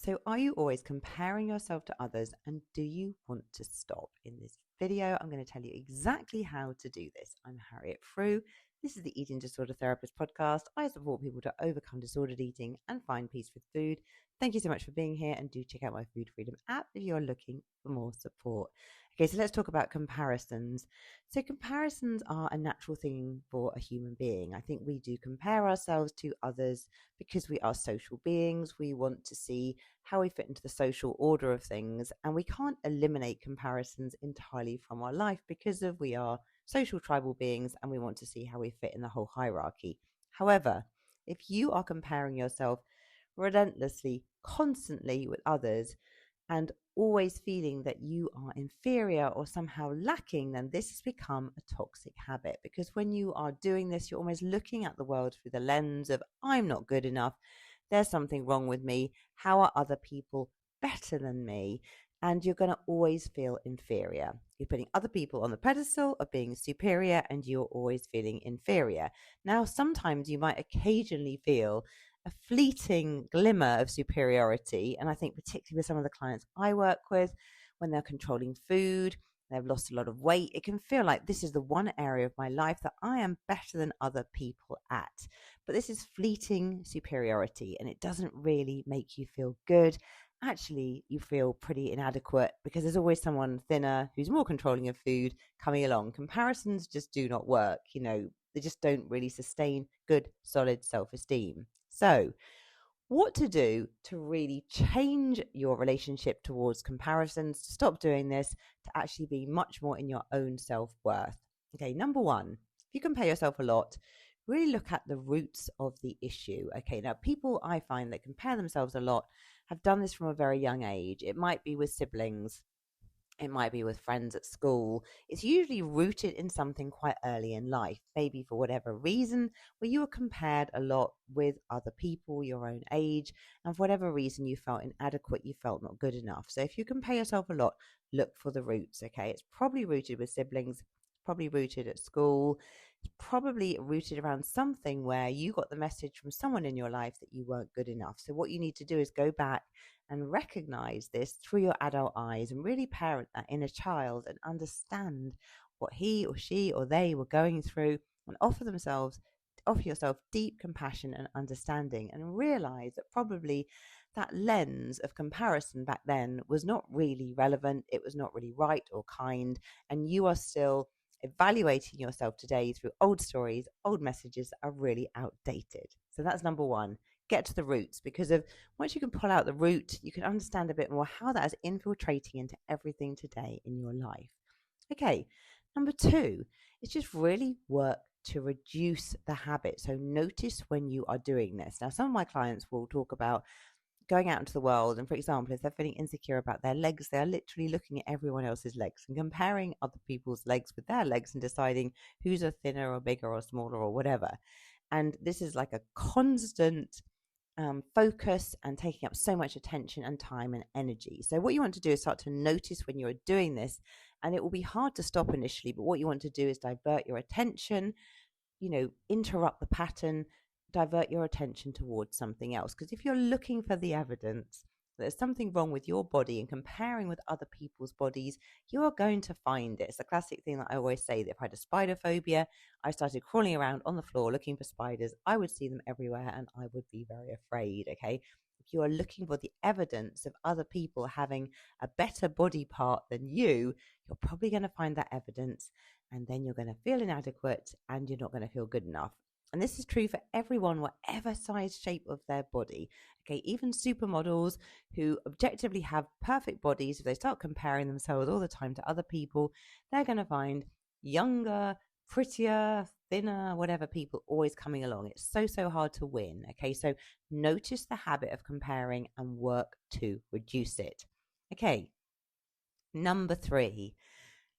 So, are you always comparing yourself to others, and do you want to stop? In this video, I'm going to tell you exactly how to do this. I'm Harriet Frew. This is the Eating Disorder Therapist podcast. I support people to overcome disordered eating and find peace with food. Thank you so much for being here, and do check out my Food Freedom app if you're looking for more support. Okay, so let's talk about comparisons. So, comparisons are a natural thing for a human being. I think we do compare ourselves to others because we are social beings. We want to see how we fit into the social order of things, and we can't eliminate comparisons entirely from our life because of we are social tribal beings and we want to see how we fit in the whole hierarchy. However, if you are comparing yourself relentlessly, constantly with others, and always feeling that you are inferior or somehow lacking, then this has become a toxic habit. Because when you are doing this, you're almost looking at the world through the lens of, I'm not good enough, there's something wrong with me, how are other people better than me? And you're going to always feel inferior. You're putting other people on the pedestal of being superior, and you're always feeling inferior. Now, sometimes you might occasionally feel a fleeting glimmer of superiority. And I think particularly with some of the clients I work with, when they're controlling food, they've lost a lot of weight, it can feel like this is the one area of my life that I am better than other people at. But this is fleeting superiority, and it doesn't really make you feel good. Actually, you feel pretty inadequate because there's always someone thinner who's more controlling of food coming along. Comparisons just do not work. They just don't really sustain good, solid self-esteem. So, what to do to really change your relationship towards comparisons, to stop doing this, to actually be much more in your own self-worth. Okay, number one, if you compare yourself a lot, really look at the roots of the issue. Okay, now people I find that compare themselves a lot have done this from a very young age. It might be with siblings, it might be with friends at school. It's usually rooted in something quite early in life, maybe for whatever reason, where you were compared a lot with other people your own age, and for whatever reason you felt inadequate, you felt not good enough. So if you compare yourself a lot, look for the roots, okay? It's probably rooted with siblings, probably rooted at school, it's probably rooted around something where you got the message from someone in your life that you weren't good enough. So what you need to do is go back and recognize this through your adult eyes and really parent that inner child and understand what he or she or they were going through, and offer yourself deep compassion and understanding, and realize that probably that lens of comparison back then was not really relevant, it was not really right or kind, and you are still evaluating yourself today through old stories, old messages that are really outdated. So that's number one. Get to the roots, because of once you can pull out the root, you can understand a bit more how that is infiltrating into everything today in your life. Okay, number two is just really work to reduce the habit. So notice when you are doing this. Now, some of my clients will talk about going out into the world, and for example, if they're feeling insecure about their legs, they are literally looking at everyone else's legs and comparing other people's legs with their legs and deciding who's a thinner or bigger or smaller or whatever. And this is like a constant focus and taking up so much attention and time and energy. So what you want to do is start to notice when you're doing this, and it will be hard to stop initially, but what you want to do is divert your attention, interrupt the pattern, divert your attention towards something else. Because if you're looking for the evidence that there's something wrong with your body and comparing with other people's bodies, you are going to find it. It's a classic thing that I always say, that if I had a spider phobia, I started crawling around on the floor looking for spiders, I would see them everywhere and I would be very afraid. Okay, if you are looking for the evidence of other people having a better body part than you're probably going to find that evidence, and then you're going to feel inadequate and you're not going to feel good enough. And this is true for everyone, whatever size, shape of their body. Okay, even supermodels who objectively have perfect bodies, if they start comparing themselves all the time to other people, they're going to find younger, prettier, thinner, whatever people always coming along. It's so hard to win. Okay, so notice the habit of comparing and work to reduce it. Okay, number three.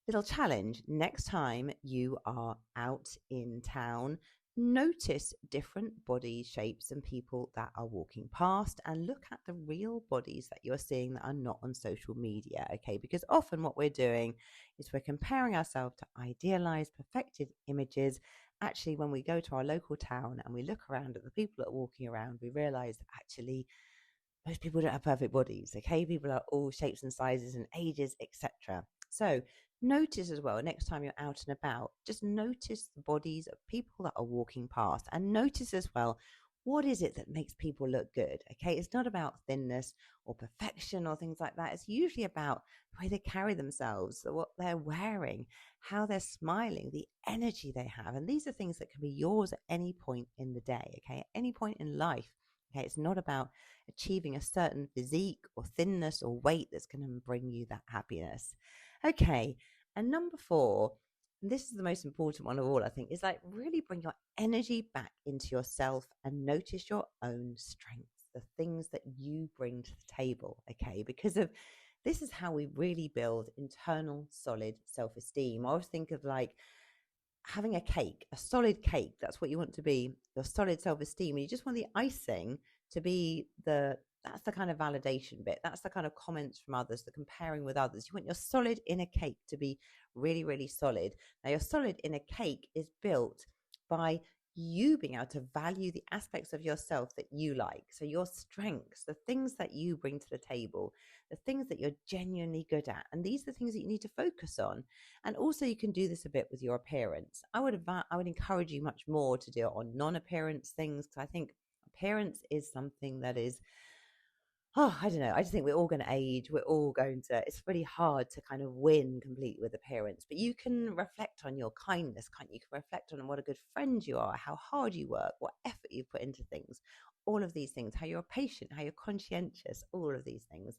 Little challenge: next time you are out in town, notice different body shapes and people that are walking past, and look at the real bodies that you're seeing that are not on social media. Okay, because often what we're doing is we're comparing ourselves to idealized, perfected images. Actually, when we go to our local town and we look around at the people that are walking around, we realize that actually most people don't have perfect bodies. Okay, people are all shapes and sizes and ages, etc. So notice as well, next time you're out and about, just notice the bodies of people that are walking past, and notice as well, what is it that makes people look good? Okay, it's not about thinness or perfection or things like that. It's usually about the way they carry themselves, what they're wearing, how they're smiling, the energy they have. And these are things that can be yours at any point in the day, okay, at any point in life. Okay, it's not about achieving a certain physique or thinness or weight that's going to bring you that happiness. Okay, and number 4, and this is the most important one of all, I think, is like really bring your energy back into yourself and notice your own strengths, the things that you bring to the table. Okay, because of this is how we really build internal solid self-esteem. I always think of like having a cake, a solid cake. That's what you want to be, your solid self-esteem. And you just want the icing to be that's the kind of validation bit. That's the kind of comments from others, the comparing with others. You want your solid inner cake to be really, really solid. Now, your solid inner cake is built by you being able to value the aspects of yourself that you like. So your strengths, the things that you bring to the table, the things that you're genuinely good at. And these are the things that you need to focus on. And also you can do this a bit with your appearance. I would encourage you much more to do it on non-appearance things, because I think appearance is something that is, I don't know. I just think we're all going to age. It's really hard to kind of win completely with appearance, but you can reflect on your kindness, can't you? You can reflect on what a good friend you are, how hard you work, what effort you put into things, all of these things, how you're patient, how you're conscientious, all of these things.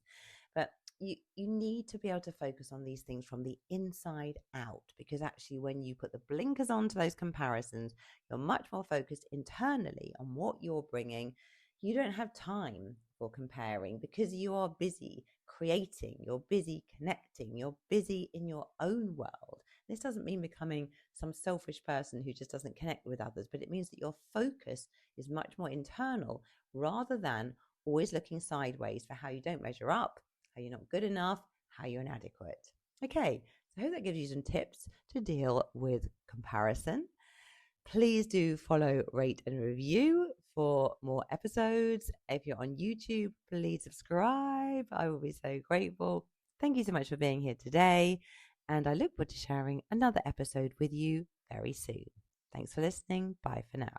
But you need to be able to focus on these things from the inside out, because actually when you put the blinkers on to those comparisons, you're much more focused internally on what you're bringing. You don't have time for comparing because you are busy creating, you're busy connecting, you're busy in your own world. This doesn't mean becoming some selfish person who just doesn't connect with others, but it means that your focus is much more internal rather than always looking sideways for how you don't measure up, how you're not good enough, how you're inadequate. Okay, so I hope that gives you some tips to deal with comparison. Please do follow, rate, and review for more episodes. If you're on YouTube, please subscribe. I will be so grateful. Thank you so much for being here today, and I look forward to sharing another episode with you very soon. Thanks for listening. Bye for now.